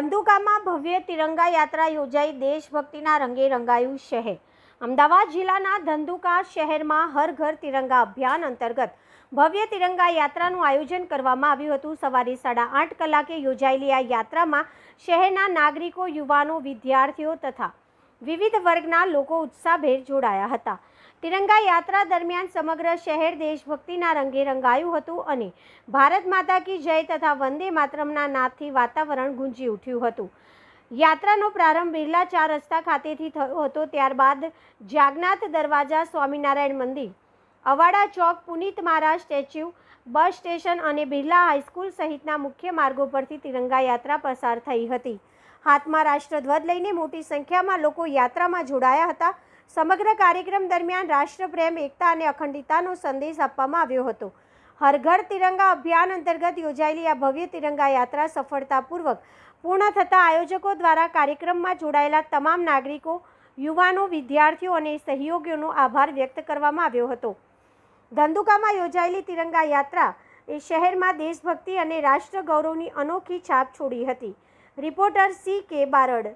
ધંધુકામાં ભવ્ય તિરંગા યાત્રા યોજાઈ દેશભક્તિના રંગે રંગાયું શહેર। અમદાવાદ જિલ્લાના ધંધુકા શહેરમાં હર ઘર તિરંગા અભિયાન અંતર્ગત ભવ્ય તિરંગા યાત્રાનું આયોજન કરવામાં આવ્યું હતું। સવારે 8:30 કલાકે યોજાયેલી આ યાત્રામાં શહેરના નાગરિકો, યુવાનો, વિદ્યાર્થીઓ તથા વિવિધ વર્ગના લોકો ઉત્સાહભેર જોડાયા હતા। તિરંગા યાત્રા દરમિયાન સમગ્ર શહેર દેશભક્તિના રંગે રંગાયું હતું અને ભારત માતા કી જય તથા વંદે માતરમના નાદથી વાતાવરણ ગુંજી ઉઠ્યું હતું। યાત્રાનો પ્રારંભ બિરલા 4 રસ્તા ખાતેથી થયો હતો। ત્યારબાદ જાગનાથ દરવાજા, સ્વામિનારાયણ મંદિર, અવાડા ચોક, પુનિત મહારાજ સ્ટેચ્યુ, બસ સ્ટેશન અને બિરલા હાઈસ્કૂલ સહિતના મુખ્ય માર્ગો પરથી તિરંગા યાત્રા પસાર થઈ હતી। હાથમાં રાષ્ટ્રધ્વજ લઈને મોટી સંખ્યામાં લોકો યાત્રામાં જોડાયા હતા। સમગ્ર કાર્યક્રમ દરમિયાન રાષ્ટ્રપ્રેમ, એકતા અને અખંડિતતાનો સંદેશ આપવામાં આવ્યો હતો। હર ઘર તિરંગા અભિયાન અંતર્ગત યોજાયેલી આ ભવ્ય તિરંગા યાત્રા સફળતાપૂર્વક પૂર્ણ થતાં આયોજકો દ્વારા કાર્યક્રમમાં જોડાયેલા તમામ નાગરિકો, યુવાનો, વિદ્યાર્થીઓ અને સહયોગીઓનો આભાર વ્યક્ત કરવામાં આવ્યો હતો। ધંધુકામાં યોજાયેલી તિરંગા યાત્રા એ શહેરમાં દેશભક્તિ અને રાષ્ટ્ર ગૌરવની અનોખી છાપ છોડી હતી। Reporter C.K. બારડ।